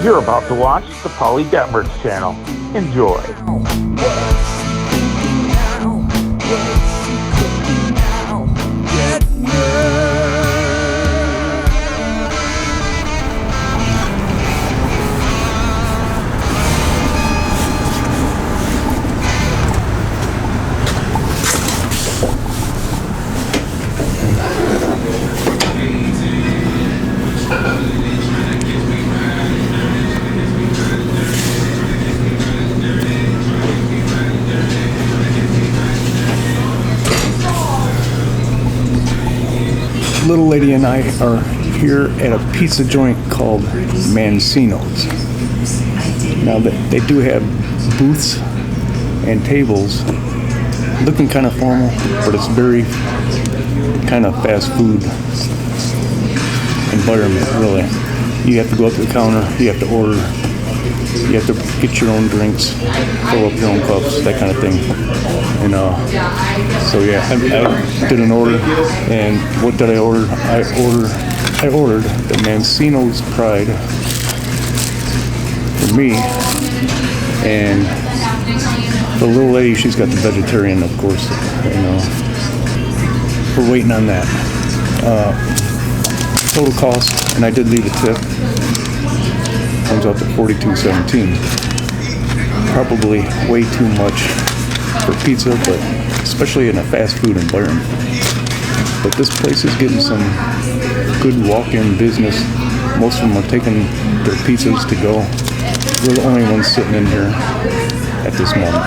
You're about to watch the Polly Detmers channel. Enjoy. Little lady and I are here at a pizza joint called MANCINO'S. Now they do have booths and tables, looking kind of formal, but it's very kind of fast food environment, really. You have to go up to the counter, you have to order, you have to get your own drinks, fill up your own cups, that kind of thing. And so yeah, I did an order, and what did I order? I ordered the MANCINO'S Pride for me, and the little lady, she's got the vegetarian, of course. We're waiting on that. Total cost, and I did leave a tip, comes out to $42.17. Probably way too much for pizza, but especially in a fast food environment. But this place is getting some good walk-in business. Most of them are taking their pizzas to go. We're the only ones sitting in here at this moment.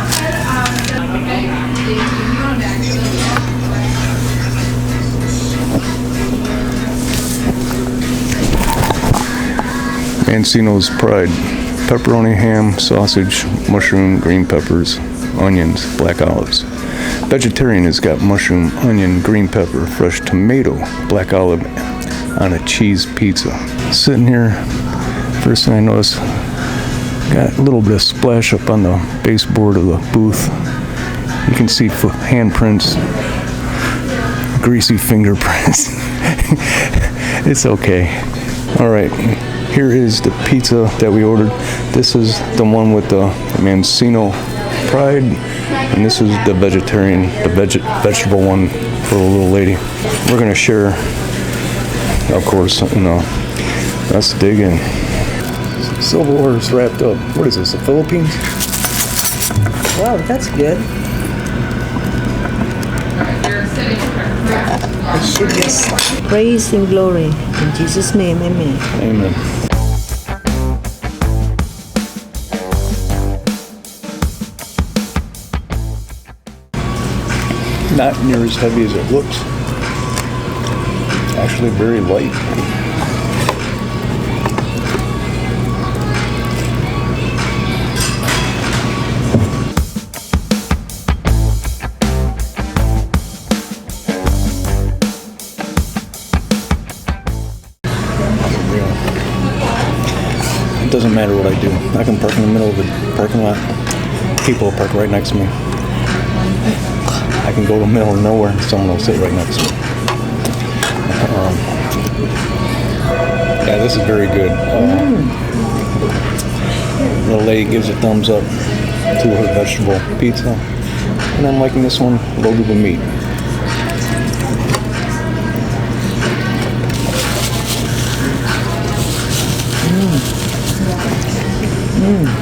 MANCINO'S Pride. Pepperoni, ham, sausage, mushroom, green peppers, onions, black olives. Vegetarian has got mushroom, onion, green pepper, fresh tomato, black olive on a cheese pizza. Sitting here, first thing I noticed, got a little bit of splash up on the baseboard of the booth. You can see handprints, greasy fingerprints. It's okay. All right. Here is the pizza that we ordered. This is the one with the MANCINO Pride, and this is the vegetarian, the vegetable one for the little lady. We're gonna share, of course. Let's dig in. Silverware's wrapped up. What is this? The Philippines? Wow, that's good. I should just praise and glory in Jesus' name. Amen. Amen. Not near as heavy as it looks. Actually very light. It doesn't matter what I do. I can park in the middle of the parking lot. People will park right next to me. I can go to the middle of nowhere, someone will sit right next to me. Yeah, this is very good. The lady gives a thumbs up to her vegetable pizza, and I'm liking this one loaded with meat.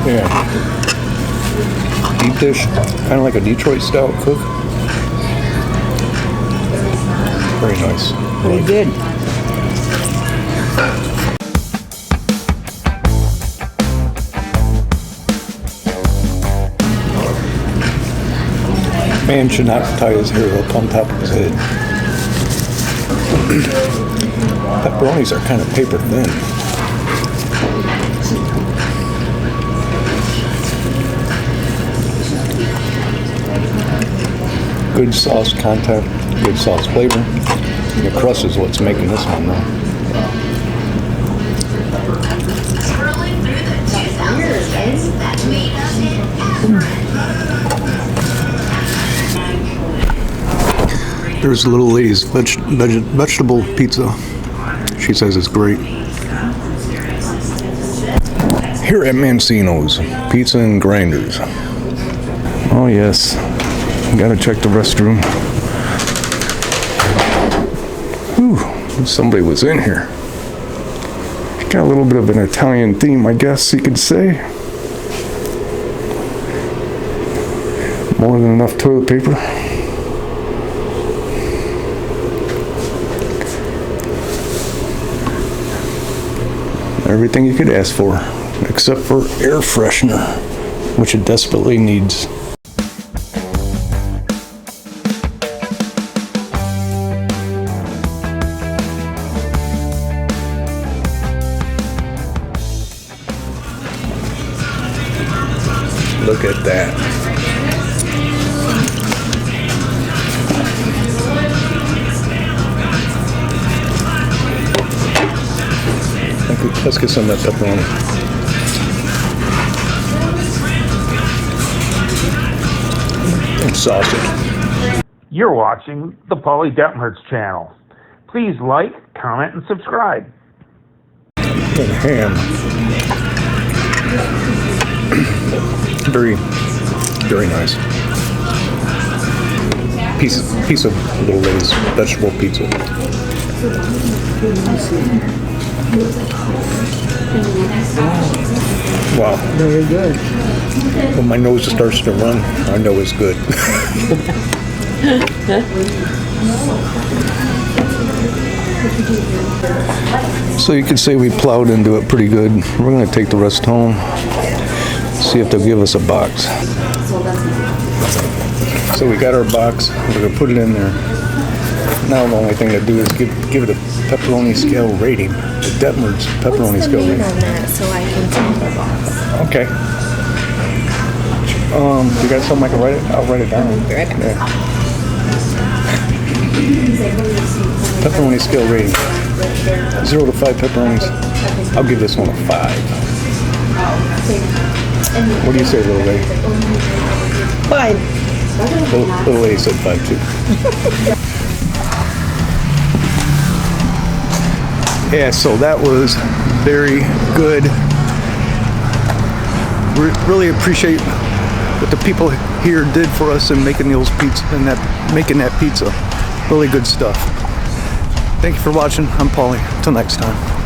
Yeah. Deep dish, kind of like a Detroit style cook. Very nice. Very good. Man should not tie his hair up on top of his head. Pepperonis are kind of paper thin. Good sauce content, good sauce flavor. The crust is what's making this one though. There's little lady's vegetable pizza. She says it's great. here at Mancino'S Pizza and Grinders. Oh yes, gotta check the restroom. Whew, somebody was in here. Got a little bit of an Italian theme, I guess you could say. More than enough toilet paper. Everything you could ask for, except for air freshener, which it desperately needs. Look at that. Let's get some of that pepperoni. And sausage. You're watching the Paulie Detmer's channel. Please like, comment, and subscribe. And ham. Very, very nice. Piece of Little Lay's vegetable pizza. Wow. Very good. When my nose starts to run, I know it's good. So you could say we plowed into it pretty good. We're going to take the rest home. See if they'll give us a box. So we got our box. We're going to put it in there. Now the only thing to do is give it a pepperoni scale rating. The Detmer's pepperoni scale rating. On that so I can tell the box. Okay. You got something I can write it? I'll write it down. Yeah. Pepperoni scale rating. 0 to 5 pepperonis. I'll give this one a 5. What do you say, Little Lady? 5. Little Lady said 5 too. Yeah, so that was very good. Really appreciate what the people here did for us in making those pizza and making that pizza. Really good stuff. Thank you for watching. I'm Paulie. Till next time.